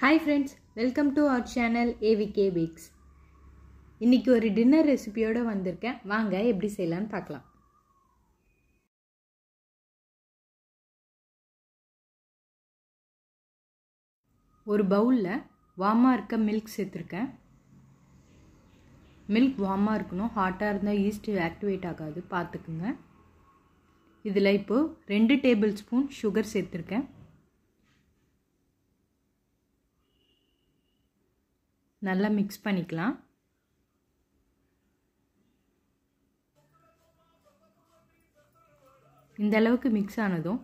Hi friends, welcome to our channel AVK Bakes. இன்னைக்கு ஒரு dinner ரெசிபியோட வந்திருக்கேன். வாங்க எப்படி செய்யலாம்னு பார்க்கலாம். ஒரு பவுல்ல வார்மா இருக்க மில்க் சேர்த்திருக்கேன். மில்க் வார்மா இருக்கணும். ஹாட்டா இருந்தா ஈஸ்ட் ஆக்டிவேட் ஆகாது, பார்த்துக்குங்க. இதுல இப்போ 2 டேபிள் ஸ்பூன் சுகர் சேர்த்திருக்கேன். நல்லா மிக்ஸ் பண்ணிக்கலாம். இந்த அளவுக்கு மிக்ஸ் ஆனதும்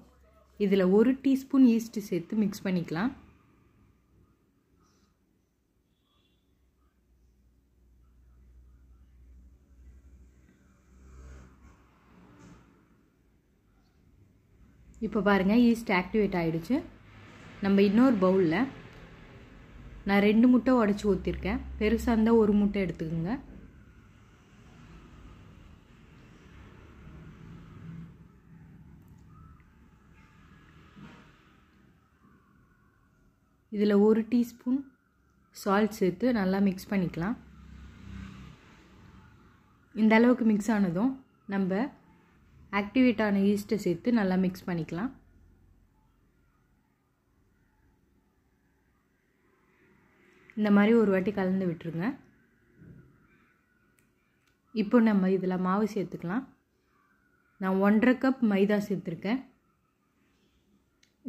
இதில் 1 டீஸ்பூன் ஈஸ்ட் சேர்த்து மிக்ஸ் பண்ணிக்கலாம். இப்போ பாருங்கள், ஈஸ்ட் ஆக்டிவேட் ஆகிடுச்சு. நம்ம இன்னொரு பவுலில் நான் 2 முட்டை உடச்சி ஊற்றிருக்கேன். பெருசாக இருந்தால் 1 முட்டை எடுத்துக்கோங்க. இதில் 1 டீஸ்பூன் சால்ட் சேர்த்து நல்லா மிக்ஸ் பண்ணிக்கலாம். இந்த அளவுக்கு மிக்ஸ் ஆனதும் நம்ம ஆக்டிவேட் ஆன ஈஸ்ட்டை சேர்த்து நல்லா மிக்ஸ் பண்ணிக்கலாம். இந்த மாதிரி ஒரு வாட்டி கலந்து விட்டுருங்க. இப்போ நம்ம இதில் மாவு சேர்த்துக்கலாம். நான் 1.5 கப் மைதா சேர்த்துருக்கேன்.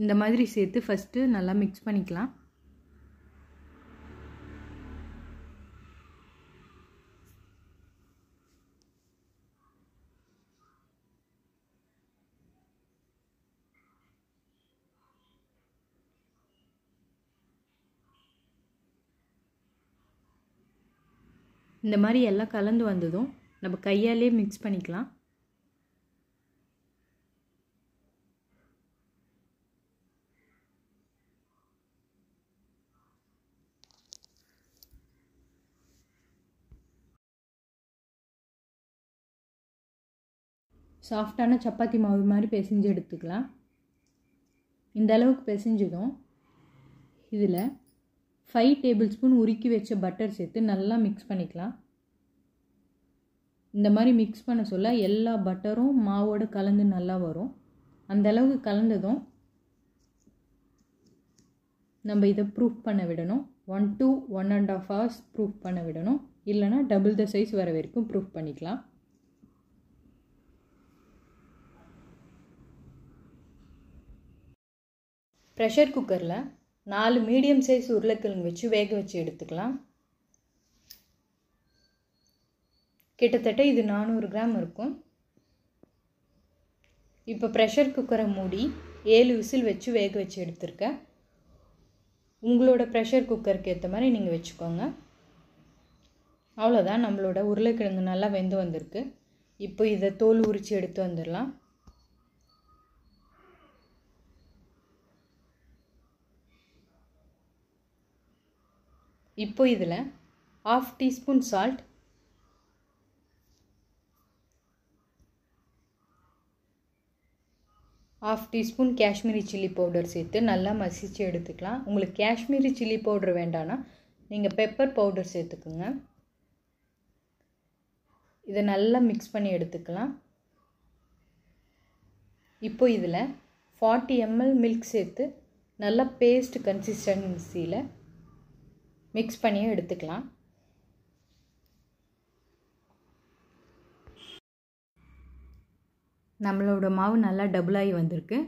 இந்த மாதிரி சேர்த்து ஃபஸ்ட்டு நல்லா மிக்ஸ் பண்ணிக்கலாம். இந்த மாதிரி எல்லாம் கலந்து வந்ததும் நம்ம கையாலே மிக்ஸ் பண்ணிக்கலாம். சாஃப்டான சப்பாத்தி மாவு மாதிரி பிசைஞ்சு எடுத்துக்கலாம். இந்த அளவுக்கு பிசைஞ்சதும் இதில் 5 டேபிள் ஸ்பூன் உருக்கி வச்ச பட்டர் சேர்த்து நல்லா மிக்ஸ் பண்ணிக்கலாம். இந்த மாதிரி மிக்ஸ் பண்ண சொல்ல எல்லா பட்டரும் மாவோடு கலந்து நல்லா வரும். அந்த அளவுக்கு கலந்ததும் நம்ம இதை ப்ரூஃப் பண்ண விடணும். 1 to 1.5 hours ப்ரூஃப் பண்ண விடணும். இல்லைனா டபுள் த சைஸ் வர வரைக்கும் ப்ரூஃப் பண்ணிக்கலாம். ப்ரெஷர் குக்கரில் 4 மீடியம் சைஸ் உருளைக்கிழங்கு வச்சு வேக வச்சு எடுத்துக்கலாம். கிட்டத்தட்ட இது 400 கிராம் இருக்கும். இப்போ ப்ரெஷர் குக்கரை மூடி 7 விசில் வச்சு வேக வச்சு எடுத்துருக்கேன். உங்களோட ப்ரெஷர் குக்கருக்கு ஏற்ற மாதிரி நீங்கள் வச்சுக்கோங்க. அவ்வளோதான், நம்மளோட உருளைக்கிழங்கு நல்லா வெந்து வந்திருக்கு. இப்போ இதை தோல் உரித்து எடுத்து வந்துடலாம். இப்போ இதில் 1/2 teaspoon salt, 1/2 teaspoon Kashmiri chilli powder சேர்த்து நல்லா மசிச்சு எடுத்துக்கலாம். உங்களுக்கு காஷ்மீரி சில்லி பவுடர் வேண்டான்னா நீங்கள் பெப்பர் பவுடர் சேர்த்துக்குங்க. இதை நல்லா மிக்ஸ் பண்ணி எடுத்துக்கலாம். இப்போ இதில் 40 ml மில்க் சேர்த்து நல்லா பேஸ்ட் கன்சிஸ்டன்சியில் மிக்ஸ் பண்ணி எடுத்துக்கலாம். நம்மளோட மாவு நல்லா டபுளாகி வந்திருக்கு.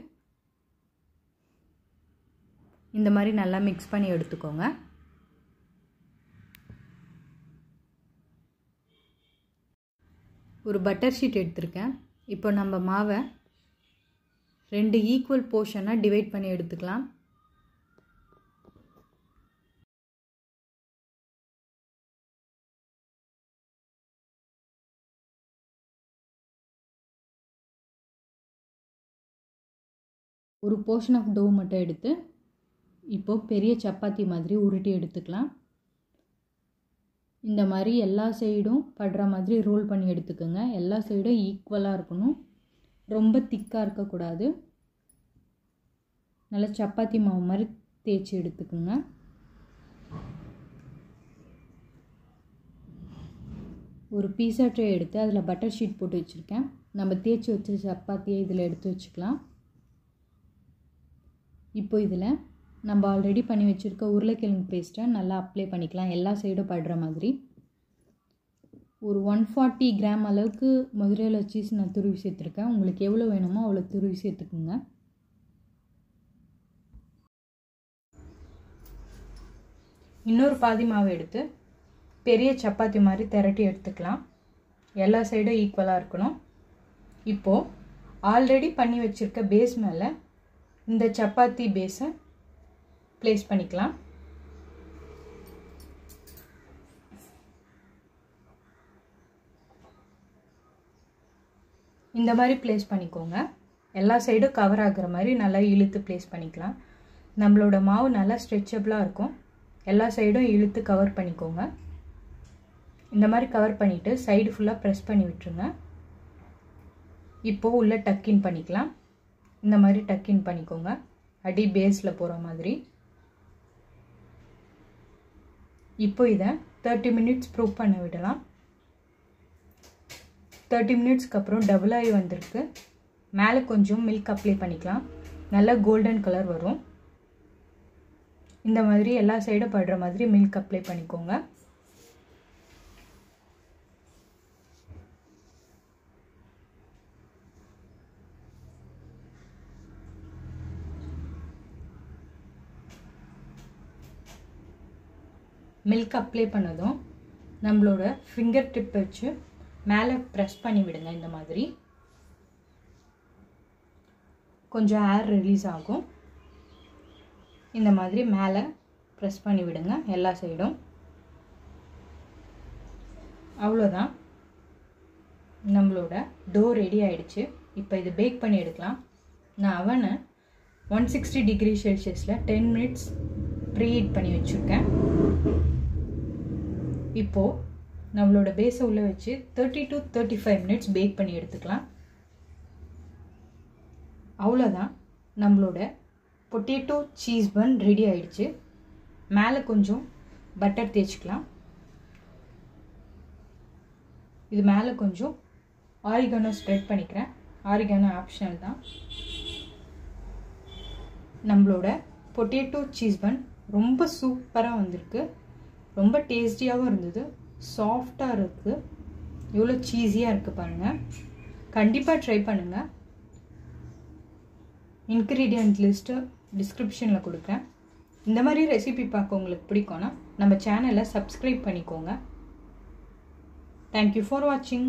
இந்த மாதிரி நல்லா மிக்ஸ் பண்ணி எடுத்துக்கோங்க. ஒரு பட்டர் ஷீட் எடுத்திருக்கேன். இப்போ நம்ம மாவை 2 ஈக்குவல் போர்ஷனாக டிவைட் பண்ணி எடுத்துக்கலாம். ஒரு போர்ஷன் ஆஃப் டோ மட்டும் எடுத்து இப்போது பெரிய சப்பாத்தி மாதிரி உருட்டி எடுத்துக்கலாம். இந்த மாதிரி எல்லா சைடும் படுற மாதிரி ரோல் பண்ணி எடுத்துக்கோங்க. எல்லா சைடும் ஈக்குவலாக இருக்கணும். ரொம்ப திக்காக இருக்கக்கூடாது. நல்லா சப்பாத்தி மாவு மாதிரி தேய்ச்சி எடுத்துக்கோங்க. ஒரு பீஸா ட்ரே எடுத்து அதில் பட்டர் ஷீட் போட்டு வச்சுருக்கேன். நம்ம தேய்ச்சி வச்ச சப்பாத்தியை இதில் எடுத்து வச்சுக்கலாம். இப்போ இதில் நம்ம ஆல்ரெடி பண்ணி வச்சுருக்க உருளைக்கிழங்கு பேஸ்ட்டை நல்லா அப்ளை பண்ணிக்கலாம், எல்லா சைடும் படுற மாதிரி. ஒரு 140 கிராம் அளவுக்கு மொசரேலா சீஸ் நான் துருவி சேர்த்துருக்கேன். உங்களுக்கு எவ்வளோ வேணுமோ அவ்வளோ துருவி சேர்த்துக்குங்க. இன்னொரு பாதி மாவு எடுத்து பெரிய சப்பாத்தி மாதிரி திரட்டி எடுத்துக்கலாம். எல்லா சைடும் ஈக்குவலாக இருக்கணும். இப்போது ஆல்ரெடி பண்ணி வச்சுருக்க பேஸ் மேலே இந்த சப்பாத்தி பேஸை ப்ளேஸ் பண்ணிக்கலாம். இந்த மாதிரி ப்ளேஸ் பண்ணிக்கோங்க. எல்லா சைடும் கவர் ஆகுற மாதிரி நல்லா இழுத்து ப்ளேஸ் பண்ணிக்கலாம். நம்மளோட மாவு நல்லா ஸ்ட்ரெச்சபிளாக இருக்கும். எல்லா சைடும் இழுத்து கவர் பண்ணிக்கோங்க. இந்த மாதிரி கவர் பண்ணிவிட்டு சைடு ஃபுல்லாக ப்ரெஸ் பண்ணி விட்டுருங்க. இப்போது உள்ளே டக்கின் பண்ணிக்கலாம். இந்த மாதிரி டக்கின் பண்ணிக்கோங்க, அடி பேஸில் போகிற மாதிரி. இப்போ இதை 30 மினிட்ஸ் ப்ரூவ் பண்ண விடலாம். 30 மினிட்ஸ்க்கு அப்புறம் டபுள் ஆகி வந்திருக்கு. மேலே கொஞ்சம் மில்க் அப்ளை பண்ணிக்கலாம். நல்லா கோல்டன் கலர் வரும். இந்த மாதிரி எல்லா சைடும் படுற மாதிரி மில்க் அப்ளை பண்ணிக்கோங்க. மில்க் அப்ளை பண்ணதும் நம்மளோட ஃபிங்கர் டிப் வச்சு மேலே ப்ரெஸ் பண்ணி விடுங்க. இந்த மாதிரி கொஞ்சம் ஏர் ரிலீஸ் ஆகும். இந்த மாதிரி மேலே ப்ரெஸ் பண்ணி விடுங்க எல்லா சைடும். அவ்வளோதான், நம்மளோட டோ ரெடி ஆகிடுச்சு. இப்போ இது பேக் பண்ணி எடுக்கலாம். நான் அவனை 160 டிகிரி செல்சியஸில் 10 மினிட்ஸ் ப்ரீஹீட் பண்ணி வச்சுருக்கேன். இப்போது நம்மளோட பேஸை உள்ளே வச்சு 30 to 35 மினிட்ஸ் பேக் பண்ணி எடுத்துக்கலாம். அவ்வளோதான், நம்மளோட பொட்டேட்டோ சீஸ் பன் ரெடி ஆயிடுச்சு. மேலே கொஞ்சம் பட்டர் தேய்ச்சிக்கலாம். இது மேலே கொஞ்சம் ஆரிகானோ ஸ்ப்ரெட் பண்ணிக்கிறேன். ஆரிகானோ ஆப்ஷனல் தான். நம்மளோட பொட்டேட்டோ சீஸ் பன் ரொம்ப சூப்பராக வந்திருக்கு. ரொம்ப டேஸ்டியாகவும் இருந்தது, சாஃப்டாக இருக்குது, எவ்வளோ சீஸியாக இருக்குது பாருங்கள். கண்டிப்பாக ட்ரை பண்ணுங்கள். இன்க்ரீடியன்ட் லிஸ்ட்டு டிஸ்கிரிப்ஷனில் கொடுக்குறேன். இந்த மாதிரி ரெசிபி பார்க்க உங்களுக்கு பிடிக்கும்னா நம்ம சேனலை சப்ஸ்கிரைப் பண்ணிக்கோங்க. தேங்க்யூ ஃபார் வாட்சிங்.